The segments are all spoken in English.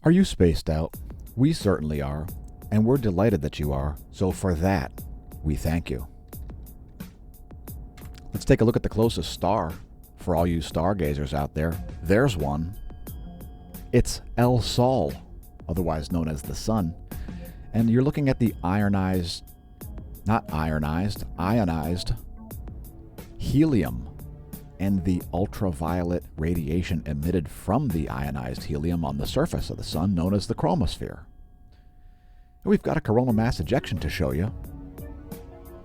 Are you spaced out? We certainly are, and we're delighted that you are, so for that, we thank you. Let's take a look at the closest star for all you stargazers out there. There's one. It's El Sol, otherwise known as the Sun, and you're looking at the ionized helium and the ultraviolet radiation emitted from the ionized helium on the surface of the Sun, known as the chromosphere. And we've got a coronal mass ejection to show you.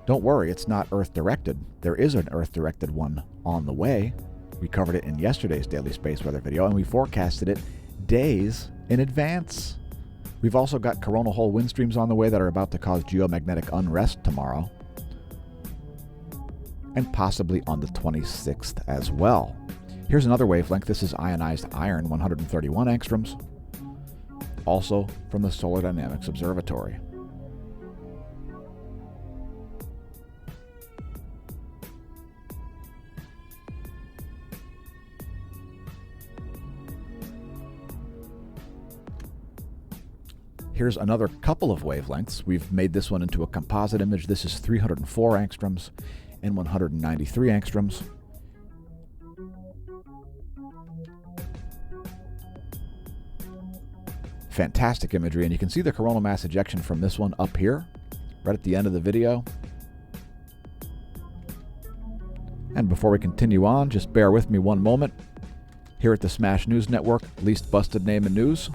Don't worry, it's not Earth-directed. There is an Earth-directed one on the way. We covered it in yesterday's Daily Space Weather video, and we forecasted it days in advance. We've also got coronal hole wind streams on the way that are about to cause geomagnetic unrest tomorrow, and possibly on the 26th as well. Here's another wavelength. This is ionized iron, 131 angstroms, also from the Solar Dynamics Observatory. Here's another couple of wavelengths. We've made this one into a composite image. This is 304 angstroms and 193 angstroms. Fantastic imagery, and you can see the coronal mass ejection from this one up here, right at the end of the video. And before we continue on, just bear with me one moment. Here at the Smash News Network, least busted name in news.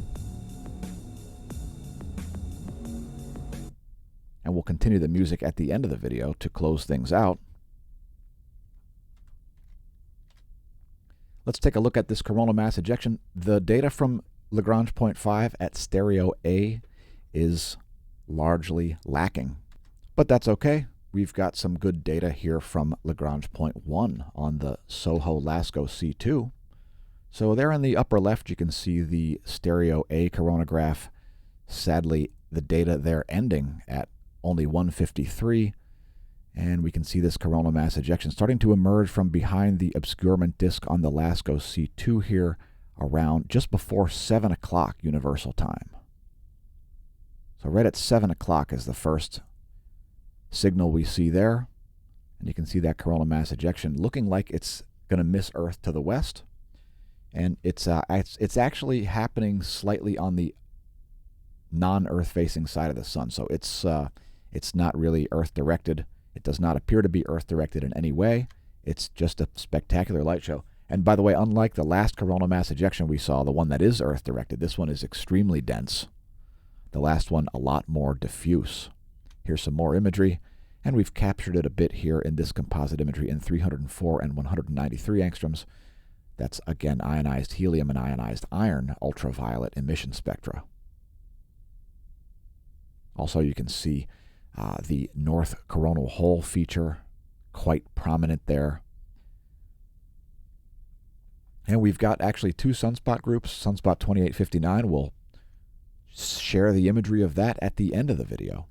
And we'll continue the music at the end of the video to close things out. Let's take a look at this coronal mass ejection. The data from Lagrange point 5 at stereo A is largely lacking, but that's okay. We've got some good data here from Lagrange point 1 on the SOHO-LASCO C2. So there in the upper left, you can see the stereo A coronagraph. Sadly, the data there ending at only 153, and we can see this coronal mass ejection starting to emerge from behind the obscurement disk on the LASCO C2 here around just before 7 o'clock universal time. So right at 7 o'clock is the first signal we see there, and you can see that coronal mass ejection looking like it's going to miss Earth to the west, and it's actually happening slightly on the non-Earth facing side of the Sun, so it's not really Earth-directed. It does not appear to be Earth-directed in any way. It's just a spectacular light show. And by the way, unlike the last coronal mass ejection we saw, the one that is Earth-directed, this one is extremely dense. The last one a lot more diffuse. Here's some more imagery, and we've captured it a bit here in this composite imagery in 304 and 193 angstroms. That's, again, ionized helium and ionized iron ultraviolet emission spectra. Also, you can see the north coronal hole feature quite prominent there. And we've got actually two sunspot groups. Sunspot 2859, we'll share the imagery of that at the end of the video.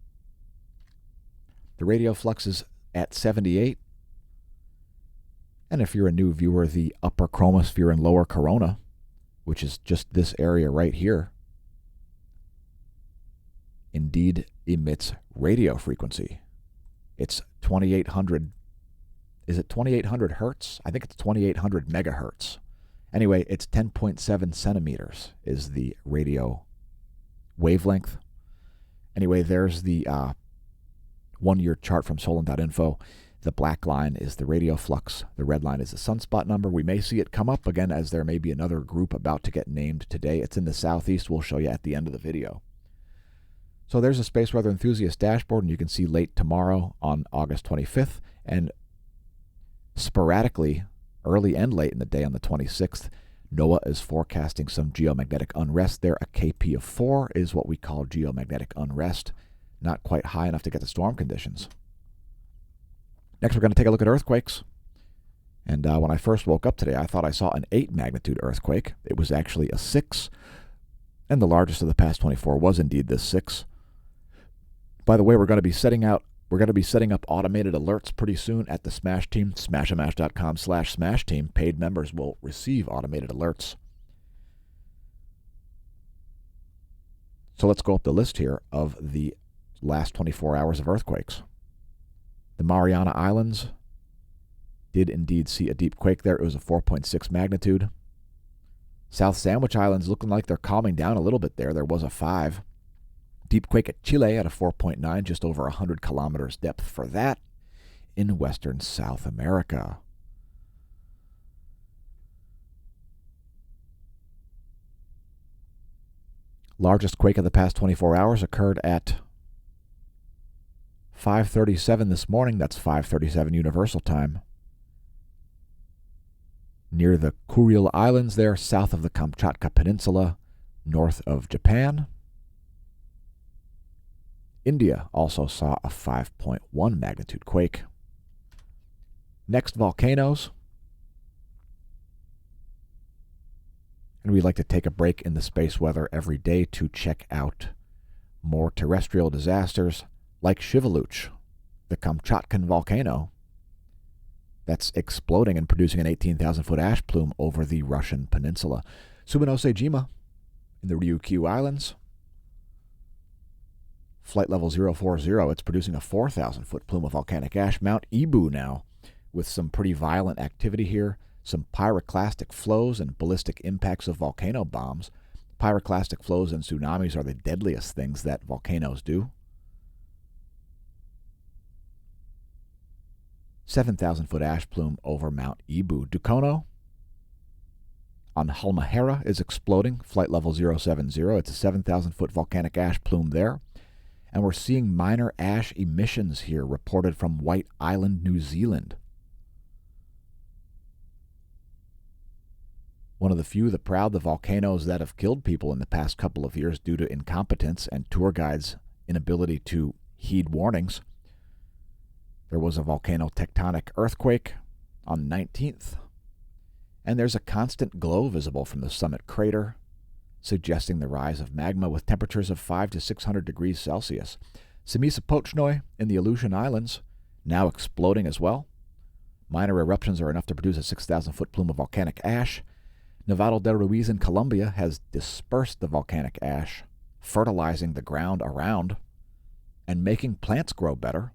The radio flux is at 78. And if you're a new viewer, the upper chromosphere and lower corona, which is just this area right here, indeed emits radio frequency. It's 2800. Is it 2800 hertz? I think it's 2800 megahertz. Anyway, it's 10.7 centimeters is the radio wavelength. Anyway, there's the 1-year chart from Solon.info. The black line is the radio flux. The red line is the sunspot number. We may see it come up again as there may be another group about to get named today. It's in the southeast. We'll show you at the end of the video. So there's a Space Weather Enthusiast dashboard, and you can see late tomorrow on August 25th, and sporadically, early and late in the day on the 26th, NOAA is forecasting some geomagnetic unrest there. A KP of 4 is what we call geomagnetic unrest, not quite high enough to get to storm conditions. Next, we're going to take a look at earthquakes. And when I first woke up today, I thought I saw an 8 magnitude earthquake. It was actually a 6, and the largest of the past 24 was indeed this 6. By the way, we're going to be setting up automated alerts pretty soon at the Smash team. Smashomash.com/Smash team. Paid members will receive automated alerts. So let's go up the list here of the last 24 hours of earthquakes. The Mariana Islands did indeed see a deep quake there. It was a 4.6 magnitude. South Sandwich Islands looking like they're calming down a little bit there. There was a 5. Deep quake at Chile at a 4.9, just over 100 kilometers depth for that in western South America. Largest quake of the past 24 hours occurred at 5:37 this morning. That's 5:37 Universal Time. Near the Kuril Islands there, south of the Kamchatka Peninsula, north of Japan. India also saw a 5.1 magnitude quake. Next, volcanoes. And we like to take a break in the space weather every day to check out more terrestrial disasters like Shiveluch, the Kamchatkan volcano that's exploding and producing an 18,000-foot ash plume over the Russian peninsula. Suminosejima in the Ryukyu Islands, flight level 040, it's producing a 4,000-foot plume of volcanic ash. Mount Ibu now with some pretty violent activity here, some pyroclastic flows and ballistic impacts of volcano bombs. Pyroclastic flows and tsunamis are the deadliest things that volcanoes do. 7,000-foot ash plume over Mount Ibu. Dukono on Halmahera is exploding, flight level 070. It's a 7,000-foot volcanic ash plume there. And we're seeing minor ash emissions here reported from White Island, New Zealand. One of the few, the proud, the volcanoes that have killed people in the past couple of years due to incompetence and tour guides' inability to heed warnings. There was a volcano tectonic earthquake on the 19th, and there's a constant glow visible from the summit crater, suggesting the rise of magma with temperatures of 500 to 600 degrees Celsius. Simisipochnoi in the Aleutian Islands, now exploding as well. Minor eruptions are enough to produce a 6,000-foot plume of volcanic ash. Nevado del Ruiz in Colombia has dispersed the volcanic ash, fertilizing the ground around and making plants grow better.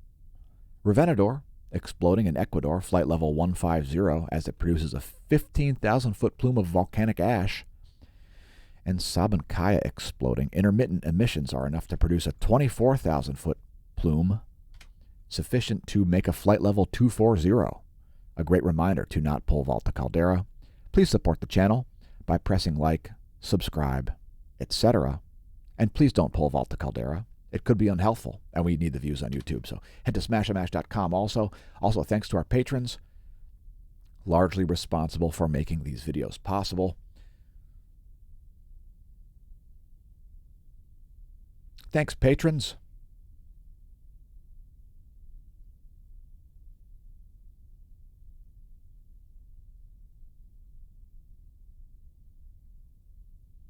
Revenador exploding in Ecuador, flight level 150, as it produces a 15,000-foot plume of volcanic ash. And Sabancaya exploding. Intermittent emissions are enough to produce a 24,000-foot plume, sufficient to make a flight level 240. A great reminder to not pole vault the caldera. Please support the channel by pressing like, subscribe, etc. And please don't pole vault the caldera. It could be unhelpful, and we need the views on YouTube. So head to smashamash.com also. Also, thanks to our patrons, largely responsible for making these videos possible. Thanks, patrons.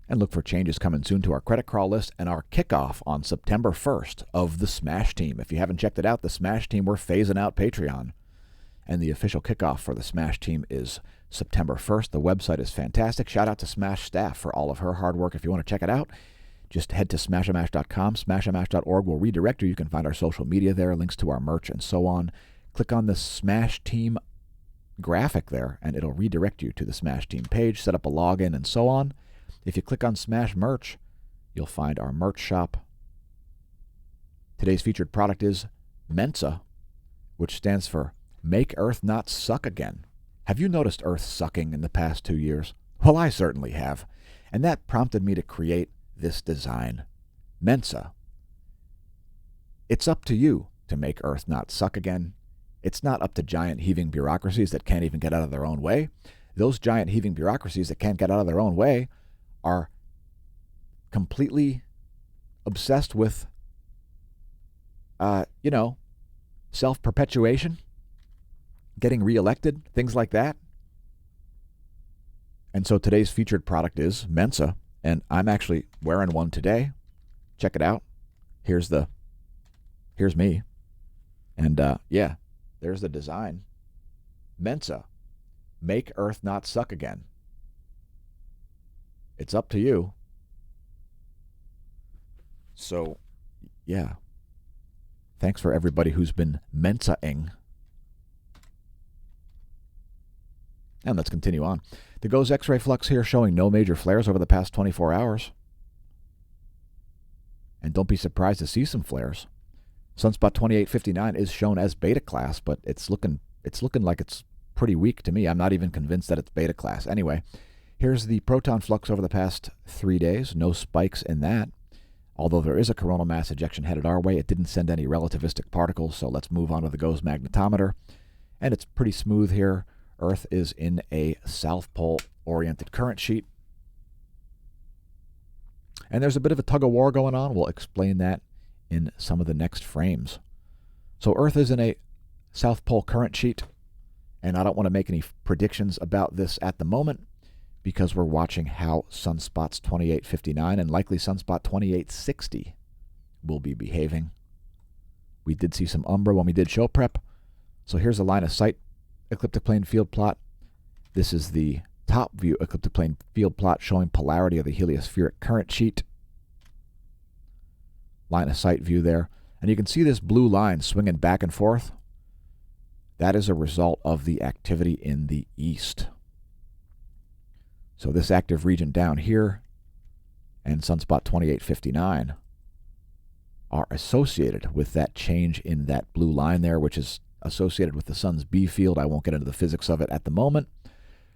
And look for changes coming soon to our credit crawl list and our kickoff on September 1st of the Smash Team. If you haven't checked it out, the Smash Team, we're phasing out Patreon. And the official kickoff for the Smash Team is September 1st. The website is fantastic. Shout out to Smash staff for all of her hard work. If you want to check it out, just head to smashamash.com. Smashamash.org will redirect you. You can find our social media there, links to our merch, and so on. Click on the Smash Team graphic there, and it'll redirect you to the Smash Team page, set up a login, and so on. If you click on Smash Merch, you'll find our merch shop. Today's featured product is Mensa, which stands for Make Earth Not Suck Again. Have you noticed Earth sucking in the past 2 years? Well, I certainly have. And that prompted me to create this design, Mensa. It's up to you to make Earth not suck again. It's not up to giant heaving bureaucracies that can't even get out of their own way. Those giant heaving bureaucracies that can't get out of their own way are completely obsessed with, self-perpetuation, getting reelected, things like that. And so today's featured product is Mensa, and I'm actually wearing one today. Check it out. Here's me. And there's the design. Mensa, Make Earth Not Suck Again. It's up to you. So, yeah. Thanks for everybody who's been Mensa-ing. And let's continue on. The GOES X-ray flux here showing no major flares over the past 24 hours. And don't be surprised to see some flares. Sunspot 2859 is shown as beta class, but it's looking like it's pretty weak to me. I'm not even convinced that it's beta class. Anyway, here's the proton flux over the past 3 days. No spikes in that. Although there is a coronal mass ejection headed our way, it didn't send any relativistic particles, so let's move on to the GOES magnetometer. And it's pretty smooth here. Earth is in a south pole-oriented current sheet. And there's a bit of a tug-of-war going on. We'll explain that in some of the next frames. So Earth is in a south pole current sheet, and I don't want to make any predictions about this at the moment, because we're watching how sunspots 2859 and likely sunspot 2860 will be behaving. We did see some umbra when we did show prep. So here's a line of sight ecliptic plane field plot. This is the top view ecliptic plane field plot showing polarity of the heliospheric current sheet. Line of sight view there. And you can see this blue line swinging back and forth. That is a result of the activity in the east. So this active region down here and sunspot 2859 are associated with that change in that blue line there, which is associated with the sun's B field. I won't get into the physics of it at the moment.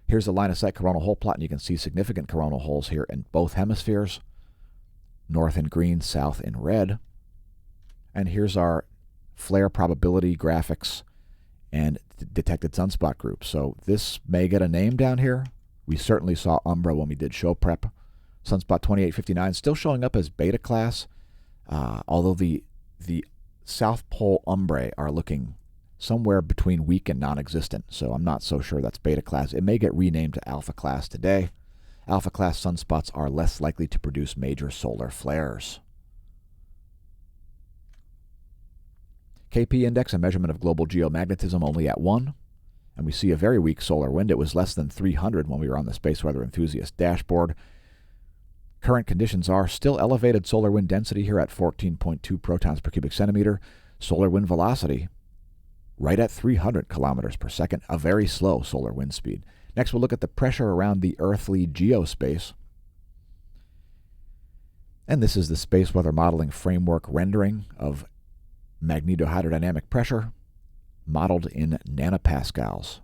Here's a line of sight coronal hole plot, and you can see significant coronal holes here in both hemispheres, north in green, south in red. And here's our flare probability graphics and detected sunspot group. So this may get a name down here. We certainly saw umbra when we did show prep. Sunspot 2859 still showing up as beta class, although the South Pole umbrae are looking somewhere between weak and non-existent, so I'm not so sure that's beta class. It may get renamed to alpha class today. Alpha class sunspots are less likely to produce major solar flares. KP index, a measurement of global geomagnetism, only at 1. And we see a very weak solar wind. It was less than 300 when we were on the Space Weather Enthusiast dashboard. Current conditions are still elevated solar wind density here at 14.2 protons per cubic centimeter. Solar wind velocity right at 300 kilometers per second, a very slow solar wind speed. Next, we'll look at the pressure around the earthly geospace. And this is the space weather modeling framework rendering of magnetohydrodynamic pressure, modeled in nanopascals.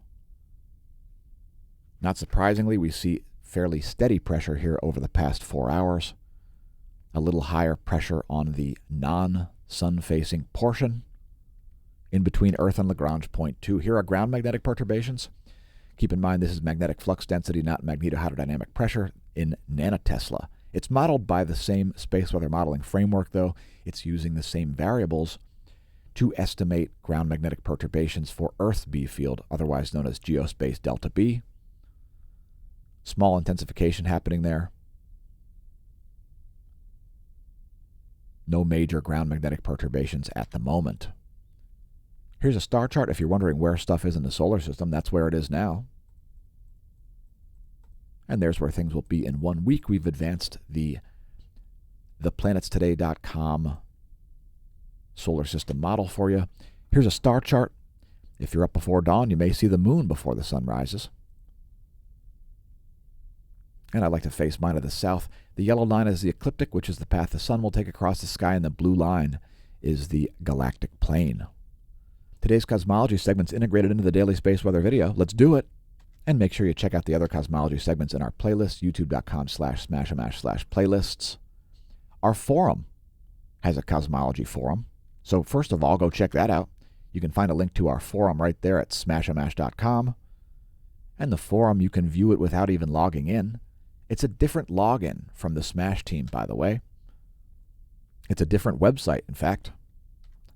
Not surprisingly, we see fairly steady pressure here over the past 4 hours. A little higher pressure on the non-sun-facing portion in between Earth and Lagrange point 2. Here are ground magnetic perturbations. Keep in mind this is magnetic flux density, not magnetohydrodynamic pressure in nanotesla. It's modeled by the same space weather modeling framework, though. It's using the same variables to estimate ground magnetic perturbations for Earth's B field, otherwise known as geospace delta B. Small intensification happening there. No major ground magnetic perturbations at the moment. Here's a star chart. If you're wondering where stuff is in the solar system, that's where it is now. And there's where things will be in 1 week. We've advanced the planetstoday.com solar system model for you. Here's a star chart. If you're up before dawn, you may see the moon before the sun rises. And I like to face mine to the south. The yellow line is the ecliptic, which is the path the sun will take across the sky, and the blue line is the galactic plane. Today's cosmology segment's integrated into the daily space weather video. Let's do it. And make sure you check out the other cosmology segments in our playlist, youtube.com/smashamash/playlists. Our forum has a cosmology forum. So first of all, go check that out. You can find a link to our forum right there at smashamash.com. And the forum, you can view it without even logging in. It's a different login from the Smash team, by the way. It's a different website, in fact.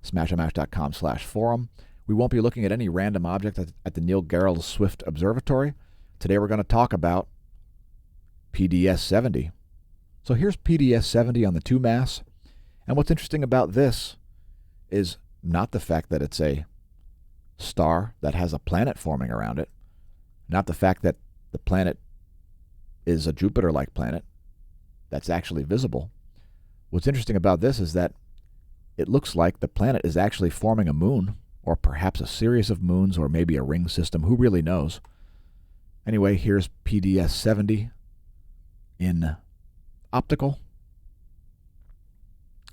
smashamash.com/forum. We won't be looking at any random object at the Neil Gehrels Swift Observatory. Today we're going to talk about PDS-70. So here's PDS-70 on the 2MASS. And what's interesting about this is not the fact that it's a star that has a planet forming around it, not the fact that the planet is a Jupiter-like planet that's actually visible, What's interesting about this is that it looks like the planet is actually forming a moon, or perhaps a series of moons, or maybe a ring system. Who really knows? Anyway, here's PDS 70 in optical.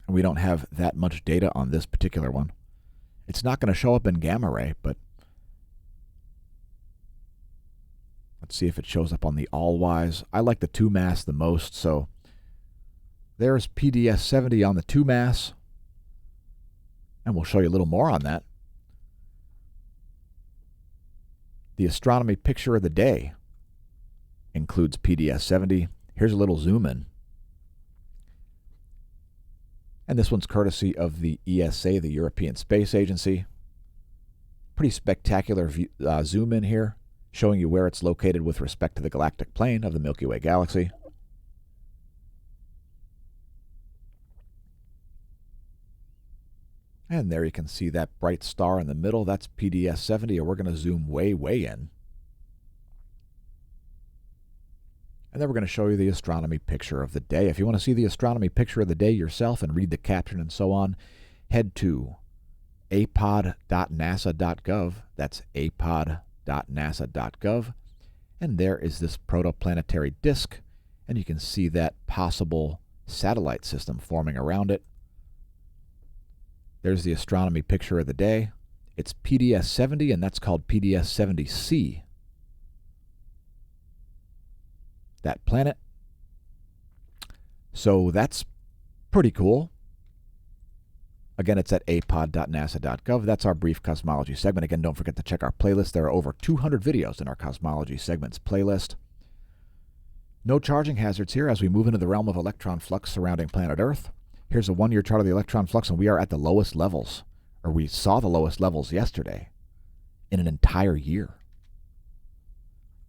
And we don't have that much data on this particular one. It's not going to show up in gamma ray, but let's see if it shows up on the all-wise. I like the 2-mass the most, so there's PDS 70 on the 2-mass. And we'll show you a little more on that. The astronomy picture of the day includes PDS 70. Here's a little zoom in. And this one's courtesy of the ESA, the European Space Agency. Pretty spectacular zoom in here, showing you where it's located with respect to the galactic plane of the Milky Way galaxy. And there you can see that bright star in the middle. That's PDS 70, and we're going to zoom way, way in. And then we're going to show you the astronomy picture of the day. If you want to see the astronomy picture of the day yourself and read the caption and so on, head to apod.nasa.gov. That's apod.nasa.gov. And there is this protoplanetary disk, and you can see that possible satellite system forming around it. There's the astronomy picture of the day. It's PDS 70, and that's called PDS 70c. That planet. So that's pretty cool. Again, it's at apod.nasa.gov. That's our brief cosmology segment. Again, don't forget to check our playlist. There are over 200 videos in our cosmology segments playlist. No charging hazards here as we move into the realm of electron flux surrounding planet Earth. Here's a one-year chart of the electron flux, and we are at the lowest levels, or we saw the lowest levels yesterday in an entire year.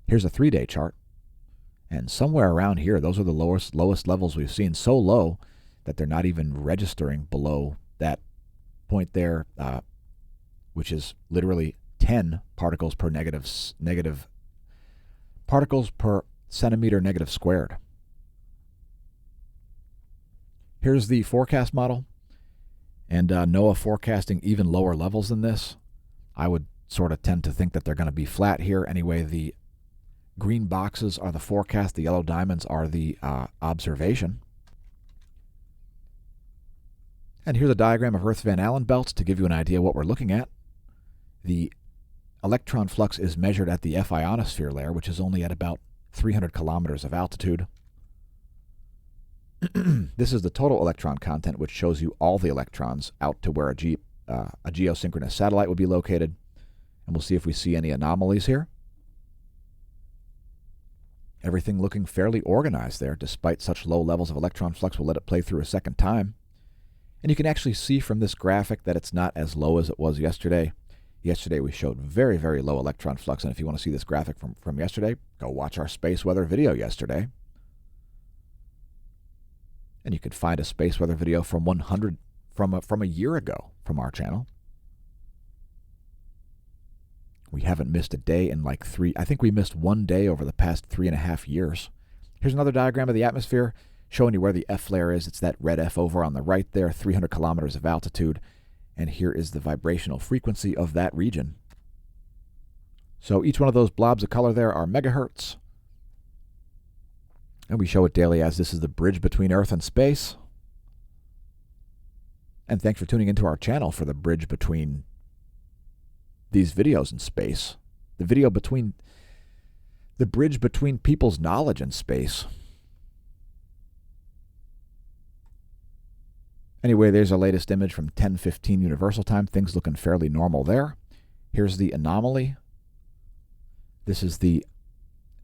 Here's a 3-day chart, and somewhere around here, those are the lowest levels we've seen, so low that they're not even registering below that point there, which is literally 10 particles per particles per centimeter negative squared. Here's the forecast model, and NOAA forecasting even lower levels than this. I would sort of tend to think that they're going to be flat here. Anyway, the green boxes are the forecast, the yellow diamonds are the observation. And here's a diagram of Earth's Van Allen belts to give you an idea what we're looking at. The electron flux is measured at the F ionosphere layer, which is only at about 300 kilometers of altitude. This is the total electron content, which shows you all the electrons out to where a geosynchronous satellite would be located. And we'll see if we see any anomalies here. Everything looking fairly organized there, despite such low levels of electron flux. We'll let it play through a second time. And you can actually see from this graphic that it's not as low as it was yesterday. Yesterday we showed very, very low electron flux. And if you want to see this graphic from yesterday, go watch our space weather video yesterday. And you could find a space weather video from a year ago from our channel. We haven't missed a day in like I think we missed one day over the past 3.5 years. Here's another diagram of the atmosphere showing you where the F layer is. It's that red F over on the right there, 300 kilometers of altitude. And here is the vibrational frequency of that region. So each one of those blobs of color there are megahertz. And we show it daily as this is the bridge between Earth and space. And thanks for tuning into our channel for the bridge between these videos in space. The bridge between people's knowledge and space. Anyway, there's our latest image from 10:15 Universal Time. Things looking fairly normal there. Here's the anomaly. This is the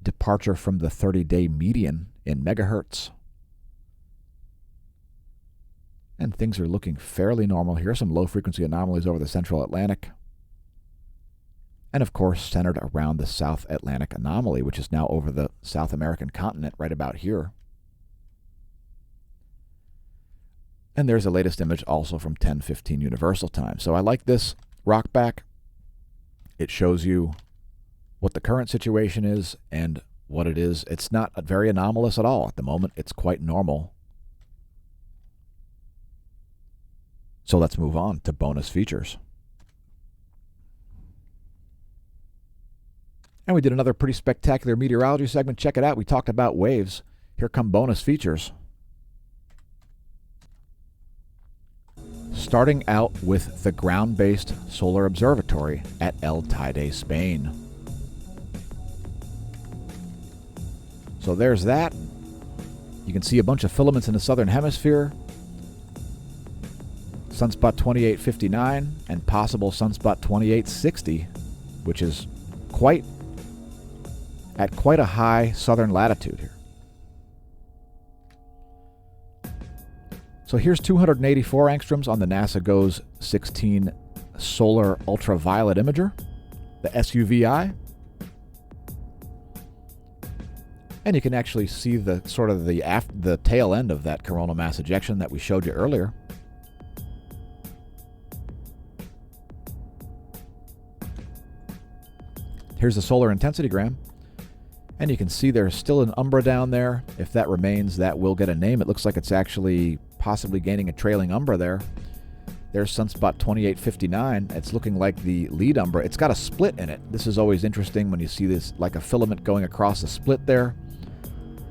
departure from the 30-day median in megahertz. And things are looking fairly normal. Here are some low-frequency anomalies over the Central Atlantic. And, of course, centered around the South Atlantic anomaly, which is now over the South American continent right about here. And there's the latest image also from 10:15 Universal Time. So I like this rock back. It shows you what the current situation is and what it is. It's not very anomalous at all at the moment. It's quite normal. So let's move on to bonus features. And we did another pretty spectacular meteorology segment. Check it out. We talked about waves. Here come bonus features. Starting out with the ground-based solar observatory at El Teide, Spain. So there's that. You can see a bunch of filaments in the southern hemisphere. Sunspot 2859 and possible sunspot 2860, which is at quite a high southern latitude here. So here's 284 angstroms on the NASA GOES 16 solar ultraviolet imager, the SUVI. And you can actually see the sort of the tail end of that coronal mass ejection that we showed you earlier. Here's the solar intensitygram. And you can see there's still an umbra down there. If that remains, that will get a name. It looks like it's actually possibly gaining a trailing umbra there. There's sunspot 2859. It's looking like the lead umbra. It's got a split in it. This is always interesting when you see this, like a filament going across the split there,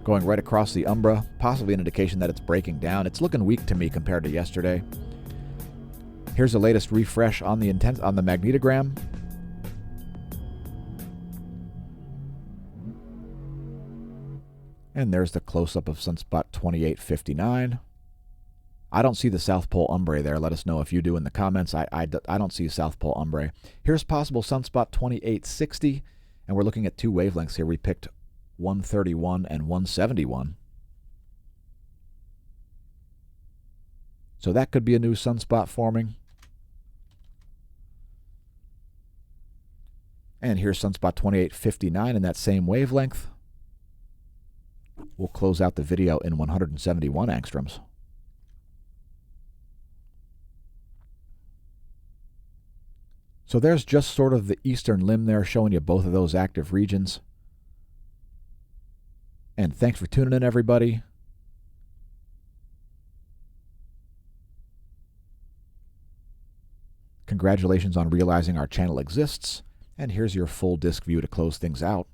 going right across the umbra, possibly an indication that it's breaking down. It's looking weak to me compared to yesterday. Here's the latest refresh on the magnetogram. And there's the close-up of sunspot 2859. I don't see the South Pole umbrae there. Let us know if you do in the comments. I don't see South Pole umbrae. Here's possible sunspot 2860, and we're looking at two wavelengths here. We picked 131 and 171. So that could be a new sunspot forming. And here's sunspot 2859 in that same wavelength. We'll close out the video in 171 angstroms. So there's just sort of the eastern limb there showing you both of those active regions. And thanks for tuning in, everybody. Congratulations on realizing our channel exists. And here's your full disk view to close things out.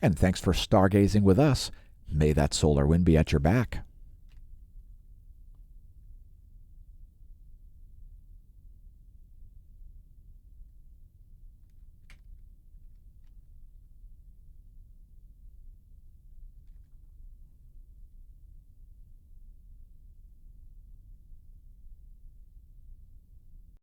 And thanks for stargazing with us. May that solar wind be at your back.